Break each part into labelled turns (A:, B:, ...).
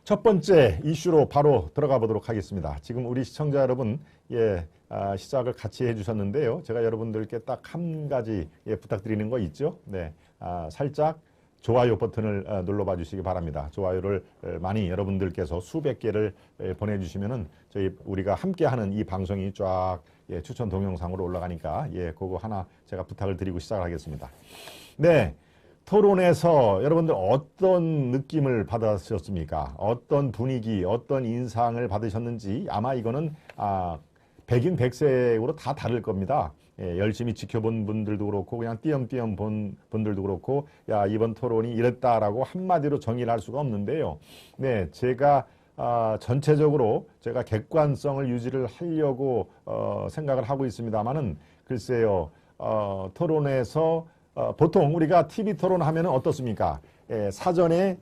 A: 첫 번째 이슈로 바로 들어가 보도록 하겠습니다. 지금 우리 시청자 여러분, 시작을 같이 해주셨는데요. 제가 여러분들께 딱 한 가지 부탁드리는 거 있죠. 네, 살짝 좋아요 버튼을 눌러봐 주시기 바랍니다. 좋아요를 많이 여러분들께서 수백 개를 보내주시면은 우리가 함께하는 이 방송이 쫙 추천 동영상으로 올라가니까 그거 하나 제가 부탁을 드리고 시작을 하겠습니다. 네. 토론에서 여러분들 어떤 느낌을 받으셨습니까? 어떤 분위기, 어떤 인상을 받으셨는지 아마 이거는 백인 백색으로 다 다를 겁니다. 열심히 지켜본 분들도 그렇고 그냥 띄엄띄엄 본 분들도 그렇고 야 이번 토론이 이랬다라고 한마디로 정의를 할 수가 없는데요. 네, 제가 전체적으로 제가 객관성을 유지를 하려고 생각을 하고 있습니다만은 글쎄요, 토론에서 보통 우리가 TV 토론하면 어떻습니까? 사전에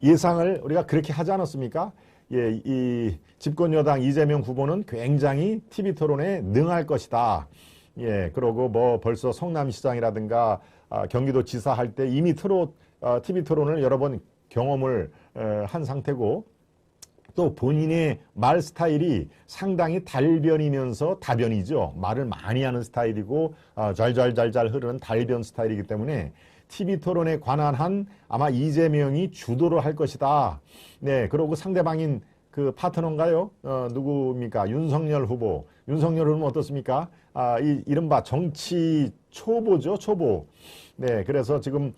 A: 예상을 우리가 그렇게 하지 않았습니까? 이 집권 여당 이재명 후보는 굉장히 TV 토론에 능할 것이다. 그러고 뭐 벌써 성남시장이라든가 경기도지사 할 때 이미 TV 토론을 여러 번 경험을 한 상태고 또 본인의 말 스타일이 상당히 달변이면서 다변이죠. 말을 많이 하는 스타일이고 잘잘잘잘 흐르는 달변 스타일이기 때문에 TV 토론에 관한 한 아마 이재명이 주도를 할 것이다. 네, 그러고 상대방인 그 파트너인가요? 누구입니까? 윤석열 후보. 윤석열 후보는 어떻습니까? 이른바 정치 초보죠, 초보. 네, 그래서 지금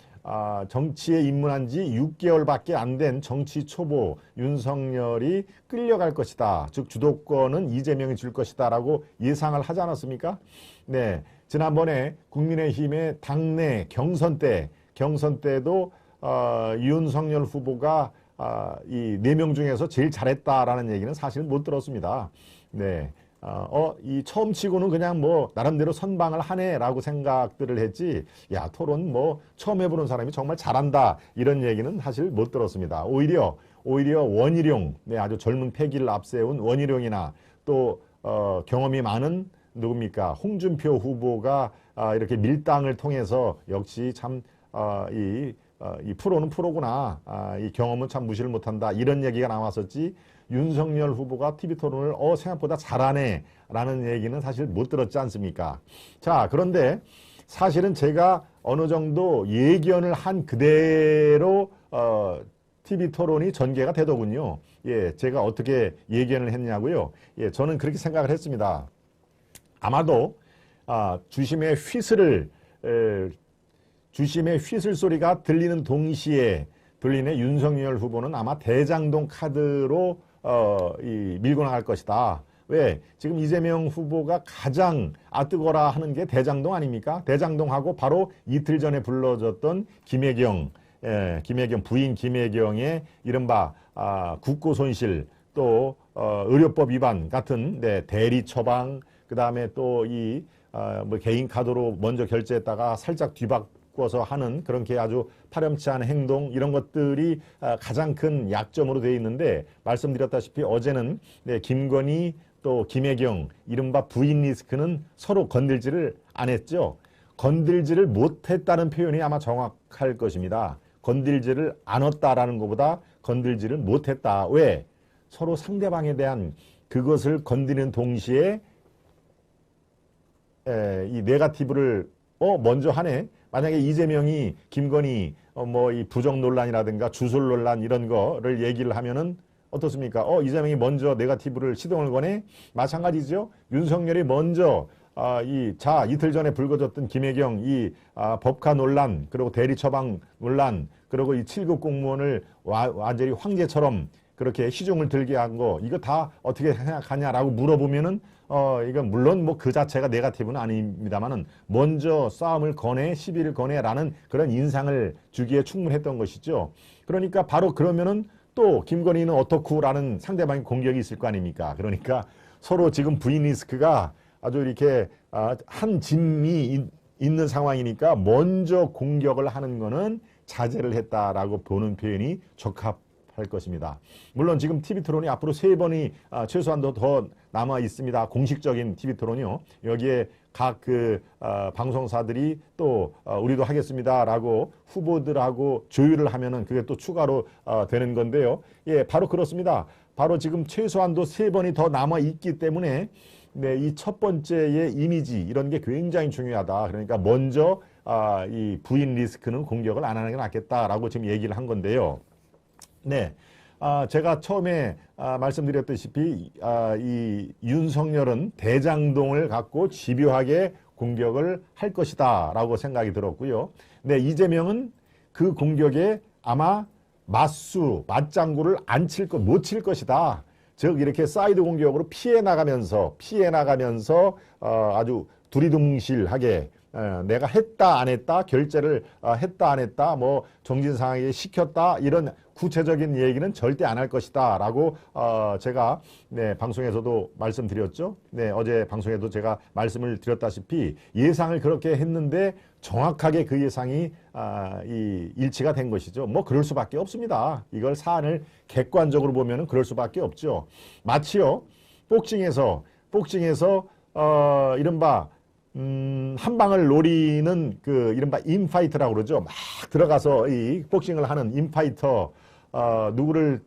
A: 정치에 입문한 지 6개월밖에 안 된 정치 초보 윤석열이 끌려갈 것이다. 즉 주도권은 이재명이 줄 것이다 라고 예상을 하지 않았습니까? 네, 지난번에 국민의힘의 당내 경선 때도 윤석열 후보가 이 4명 중에서 제일 잘했다라는 얘기는 사실 못 들었습니다. 네. 이 처음 치고는 그냥 뭐 나름대로 선방을 하네라고 생각들을 했지 야 토론 뭐 처음 해보는 사람이 정말 잘한다 이런 얘기는 사실 못 들었습니다. 오히려 원희룡, 네, 아주 젊은 패기를 앞세운 원희룡이나 또 경험이 많은 누굽니까 홍준표 후보가 이렇게 밀당을 통해서 역시 참 이 프로는 프로구나, 이 경험은 참 무시를 못한다 이런 얘기가 나왔었지 윤석열 후보가 TV 토론을 생각보다 잘하네 라는 얘기는 사실 못 들었지 않습니까? 자, 그런데 사실은 제가 어느 정도 예견을 한 그대로 TV 토론이 전개가 되더군요. 제가 어떻게 예견을 했냐고요? 저는 그렇게 생각을 했습니다. 아마도 주심의 휘슬 소리가 들리는 동시에 들리는 윤석열 후보는 아마 대장동 카드로 밀고 나갈 것이다. 왜? 지금 이재명 후보가 가장 뜨거라 하는 게 대장동 아닙니까? 대장동하고 바로 이틀 전에 불러졌던 김혜경 부인 김혜경의 이른바 국고 손실 또 의료법 위반 같은 대리 처방 그 다음에 또 뭐 개인 카드로 먼저 결제했다가 살짝 뒤바꿔서 하는 그런 게 아주 파렴치 않은 행동 이런 것들이 가장 큰 약점으로 되어 있는데 말씀드렸다시피 어제는 김건희 또 김혜경 이른바 부인 리스크는 서로 건들지를 안 했죠. 건들지를 못했다는 표현이 아마 정확할 것입니다. 건들지를 않았다라는 것보다 건들지를 못했다. 왜? 서로 상대방에 대한 그것을 건드리는 동시에 이 네거티브를 먼저 하네. 만약에 이재명이 김건희 뭐 이 부정 논란이라든가 주술 논란 이런 거를 얘기를 하면은 어떻습니까? 이재명이 먼저 네거티브를 시동을 거네. 마찬가지죠. 윤석열이 먼저 이틀 전에 불거졌던 김혜경 법카 논란 그리고 대리 처방 논란 그리고 이 7급 공무원을 완전히 황제처럼 그렇게 시중을 들게 한 거 이거 다 어떻게 생각하냐라고 물어보면은 이건 물론 뭐 그 자체가 네거티브는 아닙니다만은 먼저 싸움을 거네 시비를 거네라는 그런 인상을 주기에 충분했던 것이죠. 그러니까 바로 그러면은 또 김건희는 어떻구라는 상대방의 공격이 있을 거 아닙니까? 그러니까 서로 지금 부인 리스크가 아주 이렇게 한 짐이 있는 상황이니까 먼저 공격을 하는 거는 자제를 했다라고 보는 표현이 적합할 것입니다. 물론 지금 TV 토론이 앞으로 3번이 최소한도 더 남아 있습니다. 공식적인 TV 토론이요. 여기에 각 방송사들이 또 우리도 하겠습니다라고 후보들하고 조율을 하면은 그게 또 추가로 되는 건데요. 예, 바로 그렇습니다. 바로 지금 최소한도 3번이 더 남아 있기 때문에 네, 이 첫 번째의 이미지 이런 게 굉장히 중요하다. 그러니까 먼저 이 부인 리스크는 공격을 안 하는 게 낫겠다라고 지금 얘기를 한 건데요. 네. 제가 처음에 말씀드렸다시피 이 윤석열은 대장동을 갖고 집요하게 공격을 할 것이다 라고 생각이 들었고요. 네, 이재명은 그 공격에 아마 맞장구를 못 칠 것이다. 즉 이렇게 사이드 공격으로 피해 나가면서 아주 두리둥실하게 내가 했다 안 했다 결재를 했다 안 했다 뭐 정진상에게 시켰다 이런 구체적인 얘기는 절대 안 할 것이다 라고 제가 네, 방송에서도 말씀드렸죠. 네, 어제 방송에도 제가 말씀을 드렸다시피 예상을 그렇게 했는데 정확하게 그 예상이 일치가 된 것이죠. 뭐 그럴 수밖에 없습니다. 이걸 사안을 객관적으로 보면은 그럴 수밖에 없죠. 마치요 복싱에서 이른바 한 방을 노리는 그 이른바 인파이터라고 그러죠. 막 들어가서 이 복싱을 하는 인파이터 누구를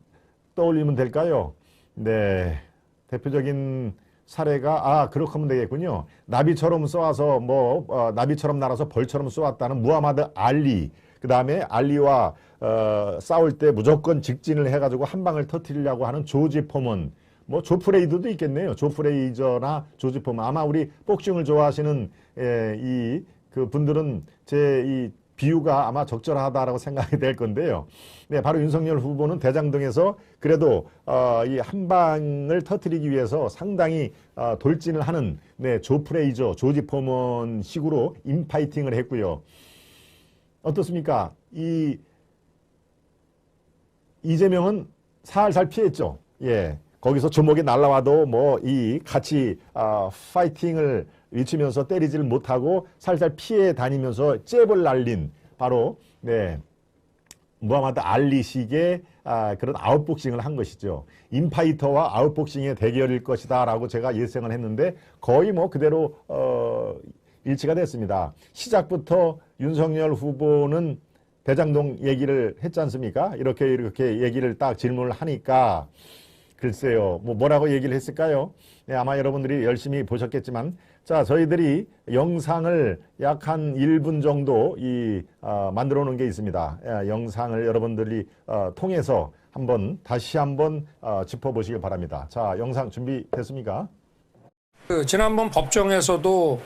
A: 떠올리면 될까요? 네, 대표적인 사례가 그렇게 하면 되겠군요. 나비처럼 쏘아서 나비처럼 날아서 벌처럼 쏘았다는 무하마드 알리. 그 다음에 알리와 싸울 때 무조건 직진을 해가지고 한 방을 터뜨리려고 하는 조지 포먼. 뭐 조프레이드도 있겠네요. 조프레이저나 조지 포먼. 아마 우리 복싱을 좋아하시는 그 분들은 제 이 비유가 아마 적절하다라고 생각이 될 건데요. 네, 바로 윤석열 후보는 대장동에서 그래도 이 한 방을 터뜨리기 위해서 상당히 돌진을 하는 네, 조프레이저, 조지 포먼 식으로 인파이팅을 했고요. 어떻습니까? 이재명은 살살 피했죠. 예. 거기서 주먹이 날라와도 같이 파이팅을 외치면서 때리지를 못하고 살살 피해 다니면서 잽을 날린 바로 네, 무하마드 알리식의 그런 아웃복싱을 한 것이죠. 인파이터와 아웃복싱의 대결일 것이다 라고 제가 예상을 했는데 거의 그대로 일치가 됐습니다. 시작부터 윤석열 후보는 대장동 얘기를 했지 않습니까? 이렇게 얘기를 딱 질문을 하니까 글쎄요, 뭐라고 얘기를 했을까요? 네, 아마 여러분들이 열심히 보셨겠지만, 자, 저희들이 영상을 약 한 1분 정도 만들어 놓은 게 있습니다. 영상을 여러분들이 통해서 다시 한번 짚어보시길 바랍니다. 자, 영상 준비됐습니까?
B: 지난번 법정에서도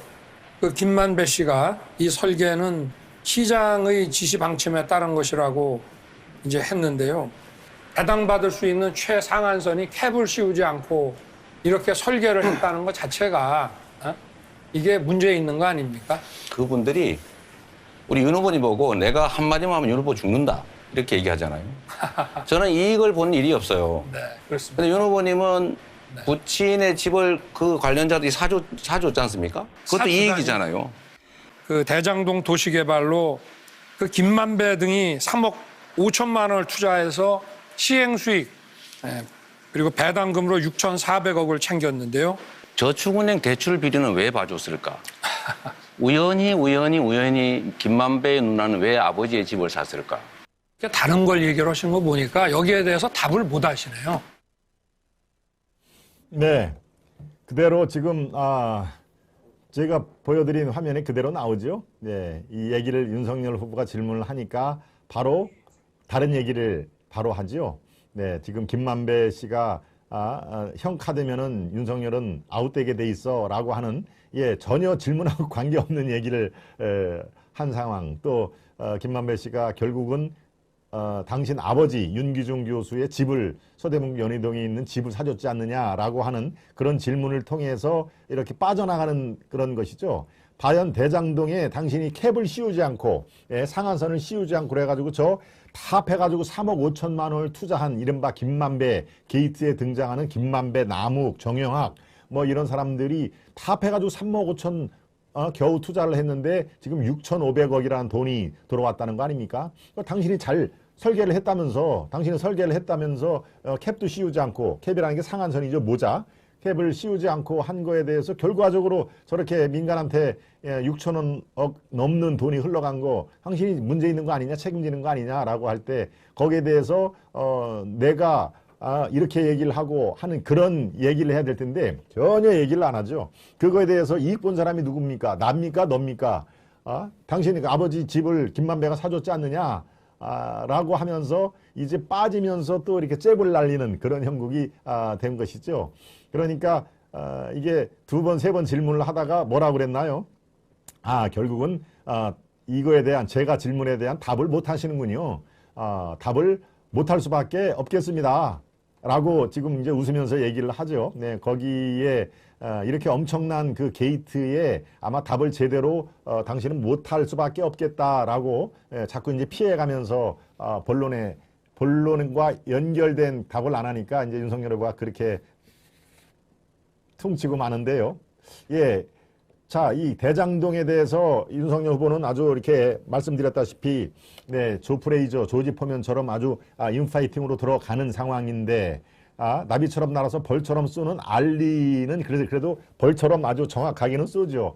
B: 김만배 씨가 이 설계는 시장의 지시 방침에 따른 것이라고 이제 했는데요. 배당받을 수 있는 최상한선이 캡을 씌우지 않고 이렇게 설계를 했다는 것 자체가 이게 문제 있는 거 아닙니까?
C: 그분들이 우리 윤 후보님 보고 내가 한마디만 하면 윤 후보 죽는다 이렇게 얘기하잖아요. 저는 이익을 본 일이 없어요.
B: 네, 그렇습니다.
C: 근데 윤 후보님은 부친의 집을 그 관련자들이 사줬지 않습니까? 그것도 이익이잖아요.
B: 그 대장동 도시개발로 그 김만배 등이 3억 5천만 원을 투자해서 시행 수익 그리고 배당금으로 6,400억을 챙겼는데요.
C: 저축은행 대출 비리는 왜 봐줬을까? 우연히 김만배의 누나는 왜 아버지의 집을 샀을까?
B: 다른 걸 얘기를 하신 거 보니까 여기에 대해서 답을 못 하시네요.
A: 네, 그대로 지금 제가 보여드린 화면에 그대로 나오죠. 네, 이 얘기를 윤석열 후보가 질문을 하니까 바로 다른 얘기를 바로 하죠. 네, 지금 김만배 씨가 형 카드면은 윤석열은 아웃되게 돼 있어라고 하는 전혀 질문하고 관계없는 얘기를 한 상황. 또 김만배 씨가 결국은 당신 아버지 윤기중 교수의 집을 서대문 연희동에 있는 집을 사줬지 않느냐라고 하는 그런 질문을 통해서 이렇게 빠져나가는 그런 것이죠. 과연 대장동에 당신이 캡을 씌우지 않고 상한선을 씌우지 않고 그래가지고 다 합해가지고 3억 5천만 원을 투자한 이른바 김만배 게이트에 등장하는 김만배, 남욱, 정영학 이런 사람들이 다 합해가지고 3억 5천 겨우 투자를 했는데 지금 6,500억이라는 돈이 들어왔다는 거 아닙니까? 당신이 잘 설계를 했다면서 캡도 씌우지 않고 캡이라는 게 상한선이죠. 모자. 캡을 씌우지 않고 한 거에 대해서 결과적으로 저렇게 민간한테 6천억 넘는 돈이 흘러간 거 당신이 문제 있는 거 아니냐, 책임지는 거 아니냐라고 할 때 거기에 대해서 내가 이렇게 얘기를 하고 하는 그런 얘기를 해야 될 텐데 전혀 얘기를 안 하죠. 그거에 대해서 이익 본 사람이 누굽니까? 납니까? 넙니까? 당신이 아버지 집을 김만배가 사줬지 않느냐? 라고 하면서 이제 빠지면서 또 이렇게 잽을 날리는 그런 형국이 된 것이죠. 그러니까 이게 두 번, 세 번 질문을 하다가 뭐라고 그랬나요? 결국은 이거에 대한 제가 질문에 대한 답을 못 하시는군요. 답을 못 할 수밖에 없겠습니다. 라고 지금 이제 웃으면서 얘기를 하죠. 네, 거기에 이렇게 엄청난 그 게이트에 아마 답을 제대로 당신은 못 할 수밖에 없겠다라고 자꾸 이제 피해가면서 본론과 연결된 답을 안 하니까 이제 윤석열 후보가 그렇게 퉁치고 마는데요. 예. 자, 이 대장동에 대해서 윤석열 후보는 아주 이렇게 말씀드렸다시피, 네, 조 프레이저, 조지 포면처럼 아주 인파이팅으로 들어가는 상황인데, 나비처럼 날아서 벌처럼 쏘는 알리는 그래도 벌처럼 아주 정확하게는 쏘죠.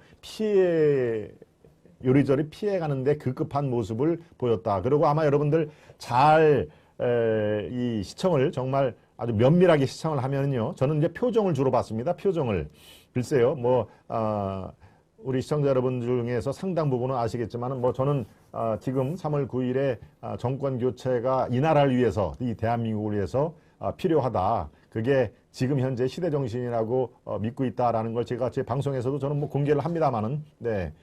A: 요리조리 피해가는데 급급한 모습을 보였다. 그리고 아마 여러분들 이 시청을 정말 아주 면밀하게 시청을 하면요. 저는 이제 표정을 주로 봤습니다. 표정을. 글쎄요, 우리 시청자 여러분 중에서 상당 부분은 아시겠지만, 저는 지금 3월 9일에 정권 교체가 이 나라를 위해서, 이 대한민국을 위해서 필요하다. 그게 지금 현재 시대 정신이라고 믿고 있다라는 걸 제가 제 방송에서도 저는 공개를 합니다만은, 네.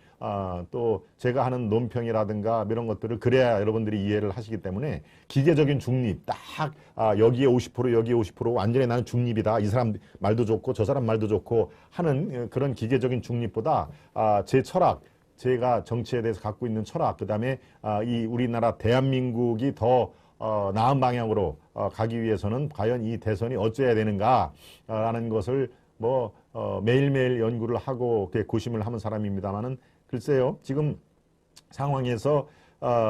A: 또 제가 하는 논평이라든가 이런 것들을 그래야 여러분들이 이해를 하시기 때문에 기계적인 중립 딱 여기에 50% 여기에 50% 완전히 나는 중립이다. 이 사람 말도 좋고 저 사람 말도 좋고 하는 그런 기계적인 중립보다 제 철학, 제가 정치에 대해서 갖고 있는 철학, 그다음에 이 우리나라 대한민국이 더 나은 방향으로 가기 위해서는 과연 이 대선이 어찌해야 되는가라는 것을 매일매일 연구를 하고 고심을 하는 사람입니다만은 글쎄요, 지금 상황에서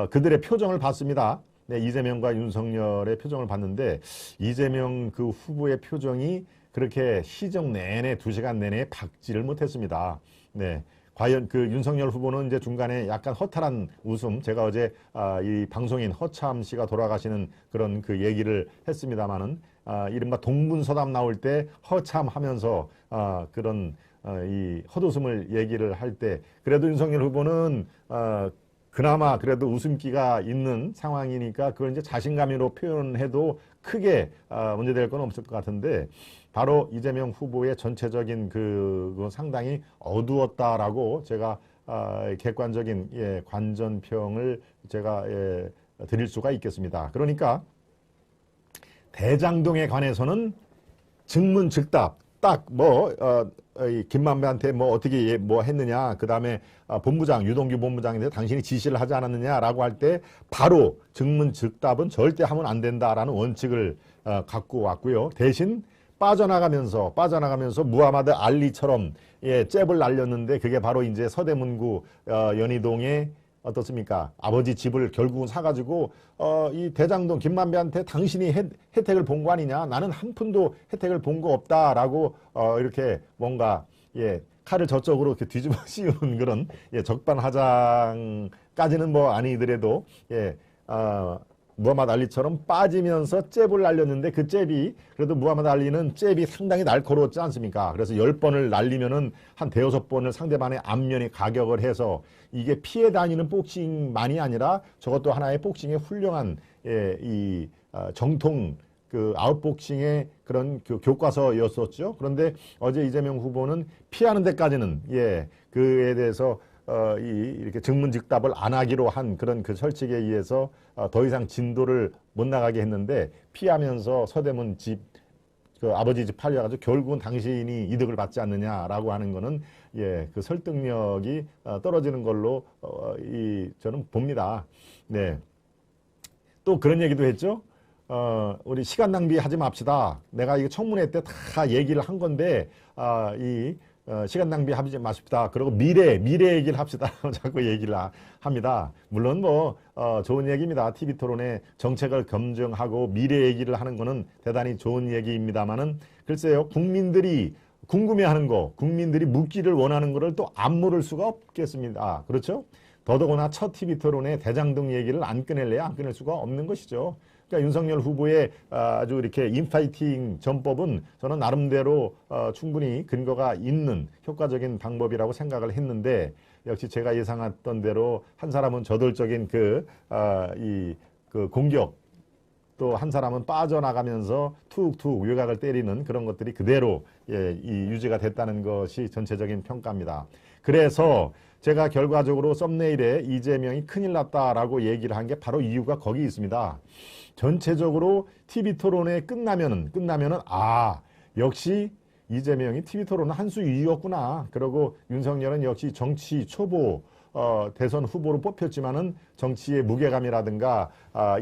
A: 그들의 표정을 봤습니다. 네, 이재명과 윤석열의 표정을 봤는데 이재명 그 후보의 표정이 그렇게 시정 내내 2시간 내내 박지를 못했습니다. 네. 과연 그 윤석열 후보는 이제 중간에 약간 허탈한 웃음, 제가 어제 이 방송인 허참 씨가 돌아가시는 그런 그 얘기를 했습니다마는 이른바 동분서답 나올 때 허참 하면서 그런 이 헛웃음을 얘기를 할 때 그래도 윤석열 후보는 그나마 그래도 웃음기가 있는 상황이니까 그걸 이제 자신감으로 표현해도 크게 문제될 건 없을 것 같은데 바로 이재명 후보의 전체적인 그건 상당히 어두웠다라고 제가 객관적인 관전평을 제가 드릴 수가 있겠습니다. 그러니까 대장동에 관해서는 증문즉답 딱 김만배한테 어떻게 했느냐, 그 다음에 본부장 유동규 본부장인데 당신이 지시를 하지 않았느냐라고 할 때 바로 증문즉답은 절대 하면 안 된다라는 원칙을 갖고 왔고요. 대신 빠져나가면서 무하마드 알리처럼 잽을 날렸는데 그게 바로 이제 서대문구 연희동에 어떻습니까? 아버지 집을 결국은 사가지고 이 대장동 김만배한테 당신이 혜택을 본 거 아니냐? 나는 한 푼도 혜택을 본 거 없다라고 이렇게 뭔가 칼을 저쪽으로 이렇게 뒤집어 씌우는 그런 적반하장까지는 아니더라도 무하마드 알리처럼 빠지면서 잽을 날렸는데 그 잽이 그래도 무하마드 알리는 잽이 상당히 날카로웠지 않습니까? 그래서 10번을 날리면은 한 대여섯 번을 상대방의 앞면에 가격을 해서 이게 피해 다니는 복싱만이 아니라 저것도 하나의 복싱의 훌륭한 정통 그 아웃복싱의 그런 교과서였었죠. 그런데 어제 이재명 후보는 피하는 데까지는 그에 대해서 이렇게 증문즉답을 안 하기로 한 그런 그 설칙에 의해서 더 이상 진도를 못 나가게 했는데 피하면서 서대문 집, 그 아버지 집 팔려가지고 결국은 당신이 이득을 받지 않느냐라고 하는 거는 그 설득력이 떨어지는 걸로 저는 봅니다. 네. 또 그런 얘기도 했죠. 우리 시간 낭비하지 맙시다. 내가 이거 청문회 때 다 얘기를 한 건데 시간 낭비하지 마십시다. 그리고 미래 얘기를 합시다. 자꾸 얘기를 합니다. 물론 좋은 얘기입니다. TV 토론에 정책을 검증하고 미래 얘기를 하는 거는 대단히 좋은 얘기입니다만은 글쎄요, 국민들이 궁금해하는 거, 국민들이 묻기를 원하는 거를 또 안 물을 수가 없겠습니다. 그렇죠? 더더구나 첫 TV 토론에 대장동 얘기를 안 꺼낼래야 안 꺼낼 수가 없는 것이죠. 그러니까 윤석열 후보의 아주 이렇게 인파이팅 전법은 저는 나름대로 충분히 근거가 있는 효과적인 방법이라고 생각을 했는데, 역시 제가 예상했던 대로 한 사람은 저돌적인 그 공격, 또 한 사람은 빠져나가면서 툭툭 외곽을 때리는 그런 것들이 그대로 유지가 됐다는 것이 전체적인 평가입니다. 그래서 제가 결과적으로 썸네일에 이재명이 큰일 났다라고 얘기를 한 게 바로 이유가 거기 있습니다. 전체적으로 TV 토론회 끝나면은 역시 이재명이 TV 토론은 한 수 위였구나. 그리고 윤석열은 역시 정치 초보 대선 후보로 뽑혔지만은 정치의 무게감이라든가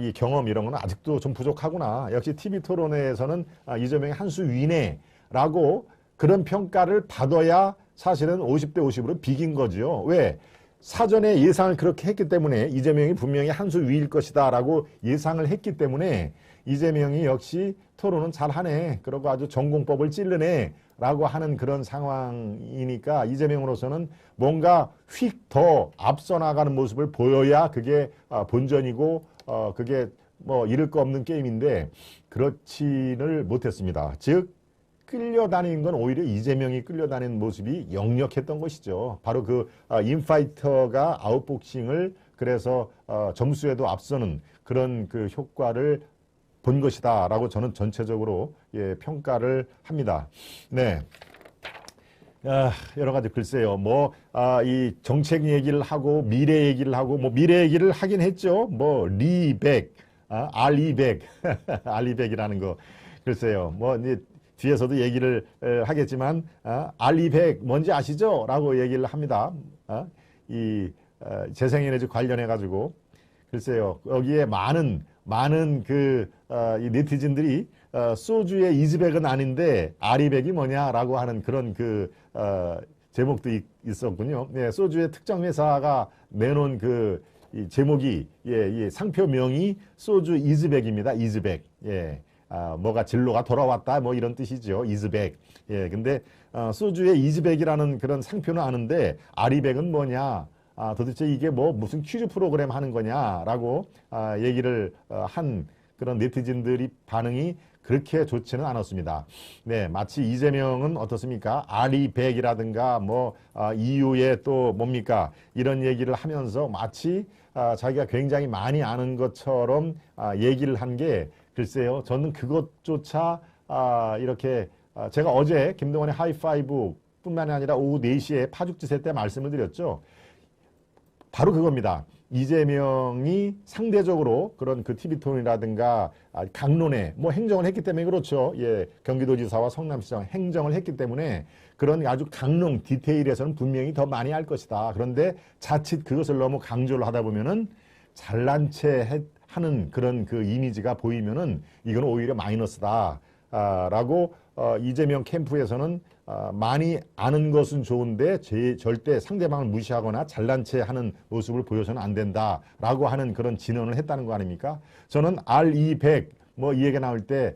A: 이 경험 이런 거는 아직도 좀 부족하구나. 역시 TV 토론회에서는 이재명이 한 수 위네라고 그런 평가를 받아야 사실은 50대 50으로 비긴 거죠. 왜? 사전에 예상을 그렇게 했기 때문에 이재명이 분명히 한 수 위일 것이다라고 예상을 했기 때문에 이재명이 역시 토론은 잘하네. 그러고 아주 전공법을 찌르네. 라고 하는 그런 상황이니까 이재명으로서는 뭔가 휙 더 앞서 나가는 모습을 보여야 그게 본전이고 그게 뭐 잃을 거 없는 게임인데 그렇지를 못했습니다. 즉 끌려다니는 건 오히려 이재명이 끌려다니는 모습이 역력했던 것이죠. 바로 그 인파이터가 아웃복싱을 그래서 점수에도 앞서는 그런 그 효과를 본 것이다라고 저는 전체적으로 평가를 합니다. 네. 여러 가지 글쎄요. 이 정책 얘기를 하고 미래 얘기를 하고 미래 얘기를 하긴 했죠. 리백, R200, R200이라는 거 글쎄요. 이제 뒤에서도 얘기를 하겠지만 R200 뭔지 아시죠? 라고 얘기를 합니다. 재생에너지 관련해 가지고 글쎄요. 여기에 많은 이 네티즌들이 소주의 이즈백은 아닌데 R200이 뭐냐라고 하는 그런 제목도 있었군요. 네, 소주의 특정 회사가 내놓은 이 제목이 이 상표명이 소주 이즈백입니다. 이즈백. 뭐가 진로가 돌아왔다 이런 뜻이죠. 이즈백. 근데 소주의 이즈백이라는 그런 상표는 아는데 R200은 뭐냐? 도대체 이게 무슨 퀴즈 프로그램 하는 거냐라고 얘기를 한 그런 네티즌들이 반응이 그렇게 좋지는 않았습니다. 네, 마치 이재명은 어떻습니까? R200이라든가 이후에 또 뭡니까? 이런 얘기를 하면서 마치 자기가 굉장히 많이 아는 것처럼 얘기를 한 게 글쎄요. 저는 그것조차 이렇게 제가 어제 김동완의 하이파이브 뿐만이 아니라 오후 4시에 파죽지세 때 말씀을 드렸죠. 바로 그겁니다. 이재명이 상대적으로 그런 TV 토론이라든가 강론에 행정을 했기 때문에 그렇죠. 경기도지사와 성남시장 행정을 했기 때문에 그런 아주 강론 디테일에서는 분명히 더 많이 할 것이다. 그런데 자칫 그것을 너무 강조를 하다 보면은 잘난 체 하는 그런 이미지가 보이면은 이건 오히려 마이너스다. 라고 이재명 캠프에서는 많이 아는 것은 좋은데 절대 상대방을 무시하거나 잘난 체 하는 모습을 보여서는 안 된다라고 하는 그런 진언을 했다는 거 아닙니까? 저는 R200 이 얘기가 나올 때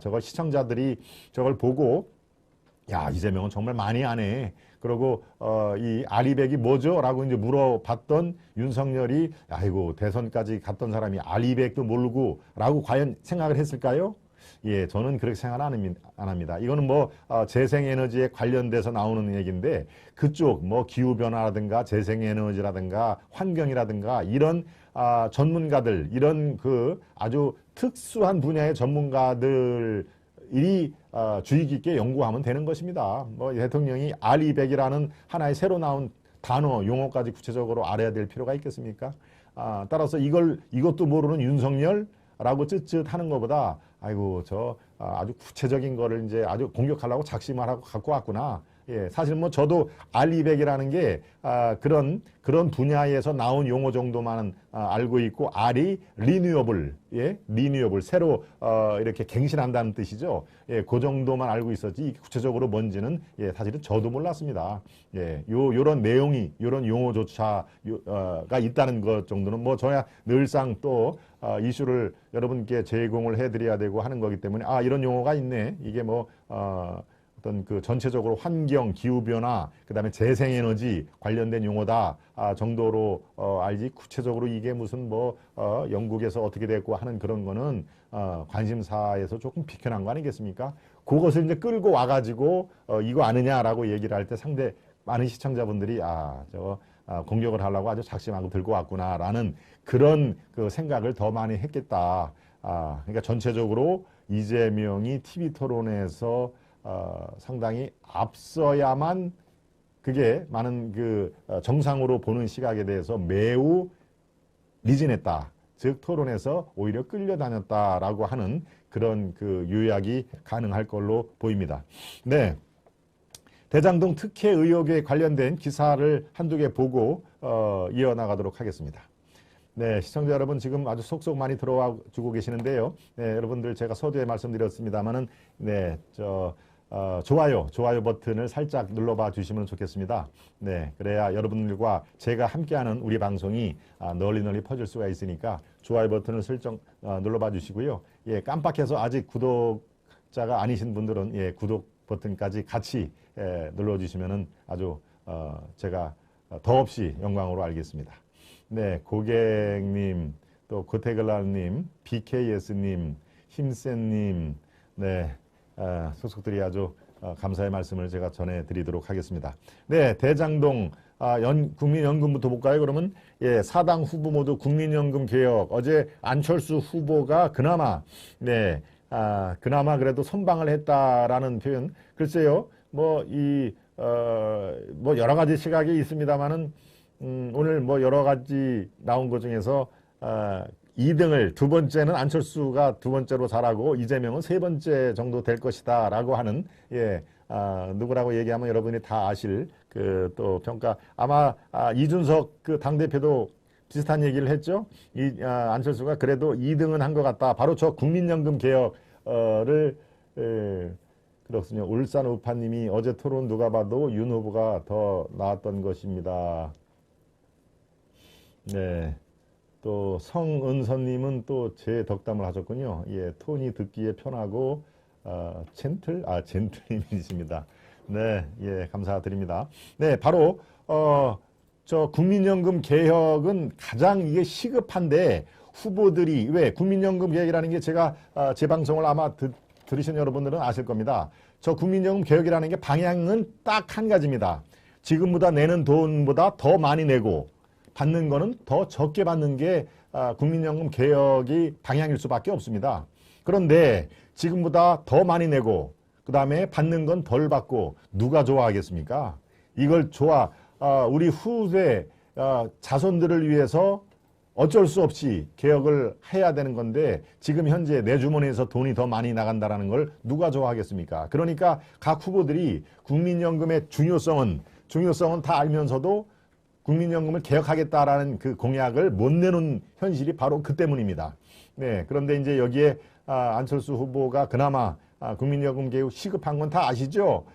A: 저걸 시청자들이 저걸 보고 야, 이재명은 정말 많이 아네. 그리고 이 R200이 뭐죠? 라고 이제 물어봤던 윤석열이 아이고 대선까지 갔던 사람이 R200도 모르고 라고 과연 생각을 했을까요? 저는 그렇게 생각 안 합니다. 이거는 재생에너지에 관련돼서 나오는 얘기인데 그쪽 기후변화라든가 재생에너지라든가 환경이라든가 이런 전문가들 이런 아주 특수한 분야의 전문가들이 주의 깊게 연구하면 되는 것입니다. 대통령이 R200이라는 하나의 새로 나온 단어, 용어까지 구체적으로 알아야 될 필요가 있겠습니까? 따라서 이것도 모르는 윤석열라고 쯧쯧하는 것보다 아이고 아주 구체적인 거를 이제 아주 공격하려고 작심을 하고 갖고 왔구나. 사실 저도 R200이라는 게 그런 분야에서 나온 용어 정도만 알고 있고 R이 리뉴어블, 리뉴어블 새로 이렇게 갱신한다는 뜻이죠. 그 정도만 알고 있었지 구체적으로 뭔지는 사실은 저도 몰랐습니다. 요런 내용이 요런 용어조차가 있다는 것 정도는 저야 늘상 또 이슈를 여러분께 제공을 해드려야 되고 하는 거기 때문에 이런 용어가 있네. 이게 어떤 그 전체적으로 환경, 기후변화, 그 다음에 재생에너지 관련된 용어다 정도로 알지 구체적으로 이게 무슨 뭐 영국에서 어떻게 됐고 하는 그런 거는 관심사에서 조금 비켜난 거 아니겠습니까? 그것을 이제 끌고 와가지고 이거 아느냐라고 얘기를 할 때 상대 많은 시청자분들이 공격을 하려고 아주 작심하고 들고 왔구나라는 그런 그 생각을 더 많이 했겠다. 그러니까 전체적으로 이재명이 TV 토론에서 상당히 앞서야만 그게 많은 그 정상으로 보는 시각에 대해서 매우 미진했다. 즉 토론에서 오히려 끌려다녔다라고 하는 그런 그 요약이 가능할 걸로 보입니다. 네. 대장동 특혜 의혹에 관련된 기사를 한두 개 보고 이어나가도록 하겠습니다. 네, 시청자 여러분 지금 아주 속속 많이 들어와 주고 계시는데요. 네, 여러분들 제가 서두에 말씀드렸습니다만은 네, 좋아요 버튼을 살짝 눌러봐 주시면 좋겠습니다. 네, 그래야 여러분들과 제가 함께하는 우리 방송이 널리 퍼질 수가 있으니까 좋아요 버튼을 슬쩍 눌러봐 주시고요. 예, 깜빡해서 아직 구독자가 아니신 분들은 예, 구독 버튼까지 같이 눌러주시면은 아주 제가 더없이 영광으로 알겠습니다. 네, 고객님, 또 고태글라님, BKS님, 힘센님, 네, 속속들이 아주 감사의 말씀을 제가 전해드리도록 하겠습니다. 네, 대장동 국민연금부터 볼까요? 그러면 예, 사당 후보 모두 국민연금 개혁. 어제 안철수 후보가 그나마 그나마 그래도 선방을 했다라는 표현. 글쎄요, 뭐 여러 가지 시각이 있습니다만은 오늘 뭐 여러 가지 나온 것 중에서 2등을 두 번째는 안철수가 두 번째로 잘하고 이재명은 세 번째 정도 될 것이다라고 하는 누구라고 얘기하면 여러분이 다 아실 그 또 평가 아마 이준석 그 당대표도 비슷한 얘기를 했죠. 안철수가 그래도 2등은 한 것 같다. 바로 저 국민연금 개혁을 그렇군요. 울산 우파님이 어제 토론 누가 봐도 윤 후보가 더 나았던 것입니다. 네. 또 성은선님은 또 제 덕담을 하셨군요. 예, 톤이 듣기에 편하고 젠틀님이십니다. 네, 예, 감사드립니다. 네, 바로 저 국민연금 개혁은 가장 이게 시급한데 후보들이 왜 국민연금 개혁이라는 게 제가 제 방송을 아마 들으신 여러분들은 아실 겁니다. 저 국민연금 개혁이라는 게 방향은 딱 한 가지입니다. 지금보다 내는 돈보다 더 많이 내고 받는 거는 더 적게 받는 게 국민연금 개혁이 방향일 수밖에 없습니다. 그런데 지금보다 더 많이 내고 그 다음에 받는 건 덜 받고 누가 좋아하겠습니까? 이걸 우리 후세 자손들을 위해서 어쩔 수 없이 개혁을 해야 되는 건데 지금 현재 내 주머니에서 돈이 더 많이 나간다는 걸 누가 좋아하겠습니까? 그러니까 각 후보들이 국민연금의 중요성은 다 알면서도 국민연금을 개혁하겠다라는 그 공약을 못 내놓은 현실이 바로 그 때문입니다. 네, 그런데 이제 여기에 안철수 후보가 그나마 국민연금 개혁 시급한 건 다 아시죠?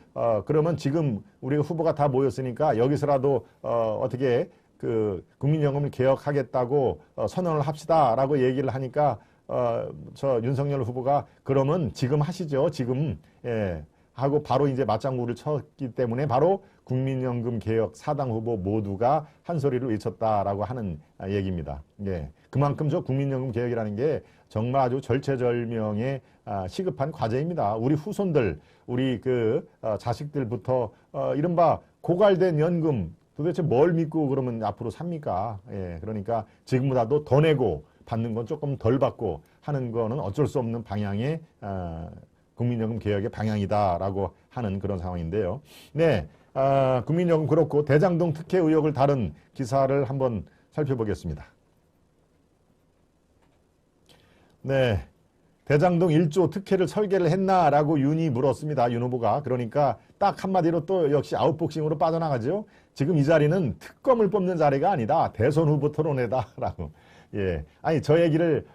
A: 그러면 지금 우리 후보가 다 모였으니까 여기서라도 어떻게 그 국민연금을 개혁하겠다고 선언을 합시다라고 얘기를 하니까 저 윤석열 후보가 그러면 지금 하시죠. 지금 하고 바로 이제 맞장구를 쳤기 때문에 바로 국민연금 개혁 사당 후보 모두가 한 소리를 외쳤다라고 하는 얘기입니다. 예. 그만큼 저 국민연금 개혁이라는 게 정말 아주 절체절명의 시급한 과제입니다. 우리 후손들, 우리 그 자식들부터 이른바 고갈된 연금 도대체 뭘 믿고 그러면 앞으로 삽니까? 예. 그러니까 지금보다도 더 내고 받는 건 조금 덜 받고 하는 거는 어쩔 수 없는 방향의 국민연금 개혁의 방향이다라고 하는 그런 상황인데요. 네, 국민연금 그렇고 대장동 특혜 의혹을 다룬 기사를 한번 살펴보겠습니다. 네, 대장동 1조 특혜를 설계를 했나라고 윤이 물었습니다. 윤 후보가. 그러니까 딱 한마디로 또 역시 아웃복싱으로 빠져나가죠. 지금 이 자리는 특검을 뽑는 자리가 아니다. 대선 후보 토론회다라고. 예. 아니, 저 얘기를,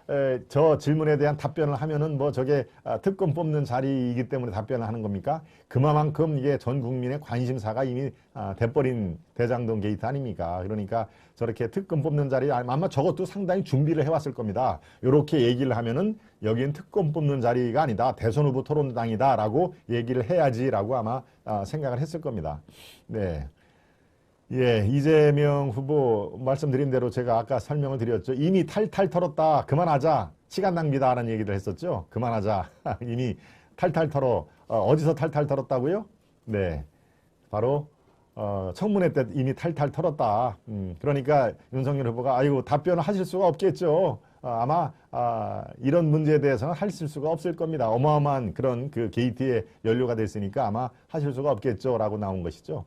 A: 저 질문에 대한 답변을 하면은 뭐 저게 특검 뽑는 자리이기 때문에 답변을 하는 겁니까? 그만큼 이게 전 국민의 관심사가 이미 돼버린 대장동 게이트 아닙니까? 그러니까 저렇게 특검 뽑는 자리, 아마 저것도 상당히 준비를 해왔을 겁니다. 요렇게 얘기를 하면은 여기는 특검 뽑는 자리가 아니다. 대선 후보 토론당이다라고 얘기를 해야지라고 아마 생각을 했을 겁니다. 네. 예, 이재명 후보 말씀드린 대로 제가 아까 설명을 드렸죠. 이미 탈탈 털었다. 그만하자. 시간 낭비다라는 얘기를 했었죠. 그만하자. 이미 탈탈 털어. 어디서 탈탈 털었다고요? 네, 바로 청문회 때 이미 탈탈 털었다. 그러니까 윤석열 후보가 아이고 답변을 하실 수가 없겠죠. 아마 이런 문제에 대해서는 하실 수가 없을 겁니다. 어마어마한 그런 그 게이트에 연료가 됐으니까 아마 하실 수가 없겠죠라고 나온 것이죠.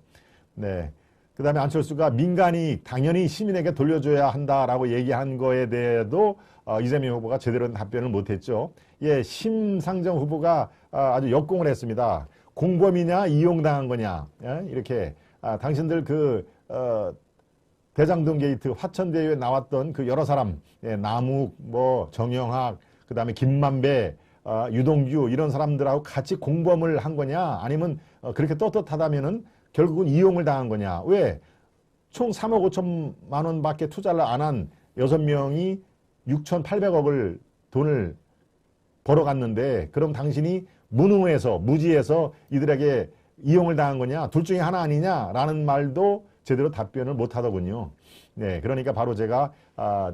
A: 네. 그 다음에 안철수가 민간이 당연히 시민에게 돌려줘야 한다라고 얘기한 거에 대해도 이재명 후보가 제대로 답변을 못했죠. 예, 심상정 후보가 아주 역공을 했습니다. 공범이냐 이용당한 거냐. 예? 이렇게 당신들 그 대장동 게이트 화천대유에 나왔던 그 여러 사람, 예, 남욱, 뭐 정영학, 그 다음에 김만배, 유동규 이런 사람들하고 같이 공범을 한 거냐, 아니면 그렇게 떳떳하다면은 결국은 이용을 당한 거냐. 왜? 총 3억 5천만 원밖에 투자를 안 한 6명이 6,800억을 돈을 벌어갔는데, 그럼 당신이 무능해서 무지해서 이들에게 이용을 당한 거냐, 둘 중에 하나 아니냐라는 말도 제대로 답변을 못 하더군요. 네, 그러니까 바로 제가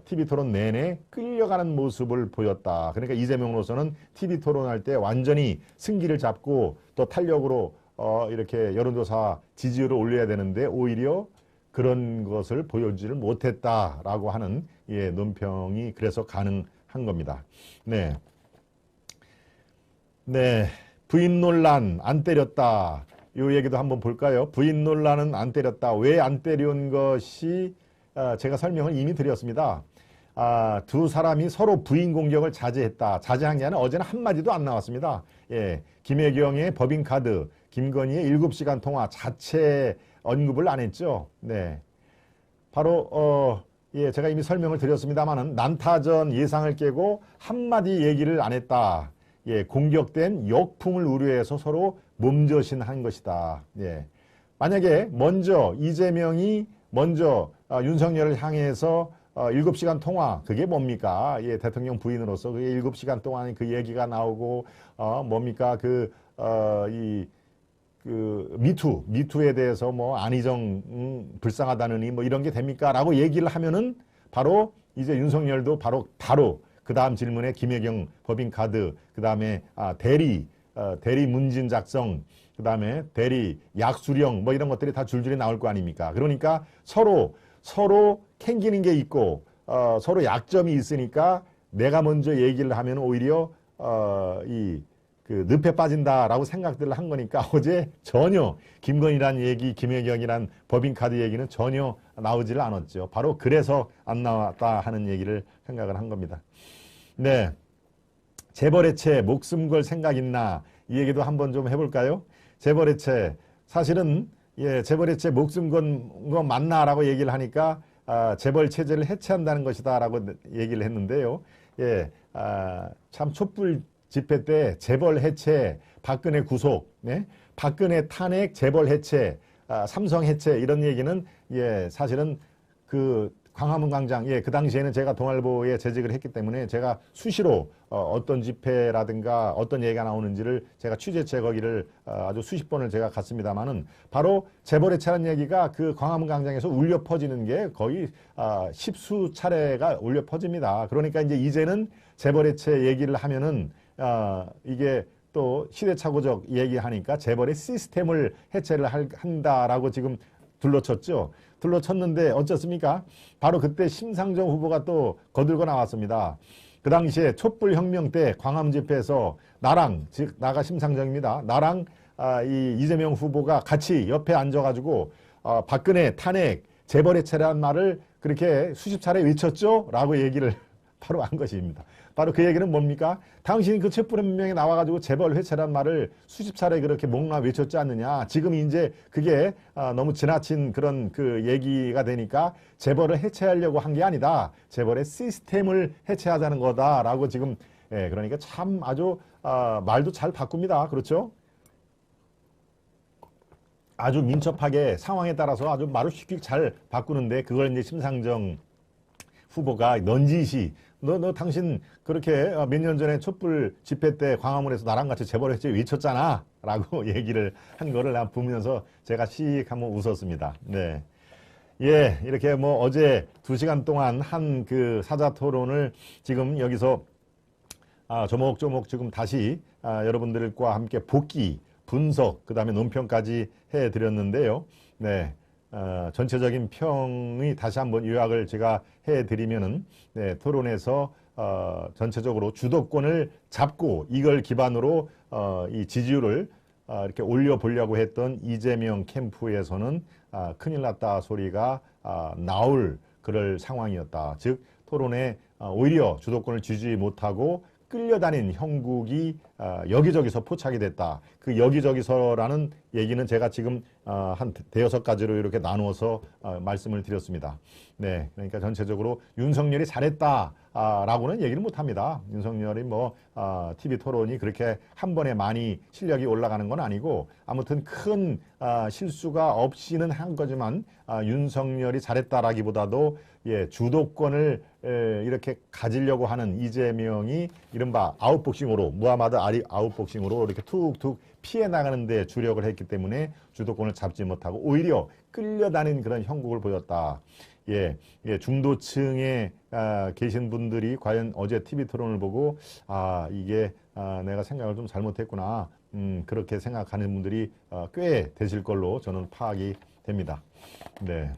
A: TV 토론 내내 끌려가는 모습을 보였다. 그러니까 이재명으로서는 TV 토론할 때 완전히 승기를 잡고 또 탄력으로 이렇게 여론조사 지지율을 올려야 되는데 오히려 그런 것을 보여주지를 못했다라고 하는, 예, 논평이 그래서 가능한 겁니다. 네. 네. 부인 논란 안 때렸다. 이 얘기도 한번 볼까요? 부인 논란은 안 때렸다. 왜 안 때린 것이 제가 설명을 이미 드렸습니다. 두 사람이 서로 부인 공격을 자제했다. 자제한 게 아니라 어제는 한마디도 안 나왔습니다. 예, 김혜경의 법인카드, 김건희의 7시간 통화 자체 언급을 안 했죠. 네, 바로 예, 제가 이미 설명을 드렸습니다만은 난타전 예상을 깨고 한마디 얘기를 안 했다. 예, 공격된 역풍을 우려해서 서로 몸조신한 것이다. 예, 만약에 먼저 이재명이 먼저 윤석열을 향해서 7시간 통화, 그게 뭡니까? 예, 대통령 부인으로서 그게 7시간 동안 그 얘기가 나오고, 뭡니까? 미투에 대해서 뭐 안희정, 불쌍하다느니 뭐 이런 게 됩니까? 라고 얘기를 하면은 바로 이제 윤석열도 바로 그 다음 질문에 김혜경 법인카드, 그 다음에 대리 문진 작성, 그 다음에 대리 약수령 뭐 이런 것들이 다 줄줄이 나올 거 아닙니까? 그러니까 서로 캥기는 게 있고 서로 약점이 있으니까 내가 먼저 얘기를 하면 오히려 늪에 빠진다라고 생각들을 한 거니까 어제 전혀 김건희란 얘기, 김혜경이란 법인카드 얘기는 전혀 나오지를 않았죠. 바로 그래서 안 나왔다 하는 얘기를 생각을 한 겁니다. 네, 재벌의 채 목숨 걸 생각 있나, 이 얘기도 한번 좀 해볼까요? 재벌의 채, 사실은 예, 재벌의 채 목숨 건 거 맞나라고 얘기를 하니까 재벌 체제를 해체한다는 것이다라고 얘기를 했는데요. 예, 참 촛불 집회 때 재벌 해체, 박근혜 구속, 네? 박근혜 탄핵, 재벌 해체, 삼성 해체 이런 얘기는 예, 사실은 그 광화문 광장, 예, 그 당시에는 제가 동아일보에 재직을 했기 때문에 제가 수시로 어떤 집회라든가 어떤 얘기가 나오는지를 제가 취재체 거기를 아주 수십 번을 제가 갔습니다만은 바로 재벌 해체라는 얘기가 그 광화문 광장에서 울려 퍼지는 게 거의 십수 차례가 울려 퍼집니다. 그러니까 이제는 재벌 해체 얘기를 하면은 이게 또 시대착오적 얘기하니까 재벌의 시스템을 해체를 한다라고 지금 둘러쳤죠. 둘러쳤는데 어쩌습니까? 바로 그때 심상정 후보가 또 거들고 나왔습니다. 그 당시에 촛불혁명 때 광화문 집회에서 나랑, 즉 나가 심상정입니다. 나랑 이 이재명 후보가 같이 옆에 앉아가지고 박근혜 탄핵, 재벌 해체라는 말을 그렇게 수십 차례 외쳤죠? 라고 얘기를 바로 한 것입니다. 바로 그 얘기는 뭡니까? 당신이 그 촛불혁명에 나와가지고 재벌 회체란 말을 수십 차례 그렇게 목나 외쳤지 않느냐. 지금 이제 그게 너무 지나친 그런 그 얘기가 되니까 재벌을 해체하려고 한 게 아니다. 재벌의 시스템을 해체하자는 거다라고 지금 그러니까 참 아주 말도 잘 바꿉니다. 그렇죠? 아주 민첩하게 상황에 따라서 아주 말을 쉽게 잘 바꾸는데 그걸 이제 심상정 후보가 넌지시 너 당신 그렇게 몇 년 전에 촛불 집회 때 광화문에서 나랑 같이 재벌 해체 외쳤잖아 라고 얘기를 한 거를 난 보면서 제가 씩 한번 웃었습니다. 네. 예, 이렇게 뭐 어제 2시간 동안 한 그 사자 토론을 지금 여기서 조목조목 지금 다시 여러분들과 함께 복귀, 분석, 그 다음에 논평까지 해드렸는데요. 네. 전체적인 평이 다시 한번 요약을 제가 해드리면은, 네, 토론에서, 전체적으로 주도권을 잡고 이걸 기반으로, 이 지지율을, 이렇게 올려보려고 했던 이재명 캠프에서는, 큰일 났다 소리가, 나올 그럴 상황이었다. 즉, 토론에 오히려 주도권을 쥐지 못하고 끌려다닌 형국이 여기저기서 포착이 됐다. 그 여기저기서라는 얘기는 제가 지금 한 대여섯 가지로 이렇게 나누어서 말씀을 드렸습니다. 네, 그러니까 전체적으로 윤석열이 잘했다 라고는 얘기를 못합니다. 윤석열이 뭐 TV 토론이 그렇게 한 번에 많이 실력이 올라가는 건 아니고 아무튼 큰 실수가 없이는 한 거지만 윤석열이 잘했다라기보다도 예, 주도권을 이렇게 가지려고 하는 이재명이 이른바 아웃복싱으로 무하마드 아리 아웃복싱으로 이렇게 툭툭 피해 나가는 데 주력을 했기 때문에 주도권을 잡지 못하고 오히려 끌려다닌 그런 형국을 보였다. 예, 중도층에 계신 분들이 과연 어제 TV 토론을 보고 이게 내가 생각을 좀 잘못했구나. 그렇게 생각하는 분들이 꽤 되실 걸로 저는 파악이 됩니다. 네.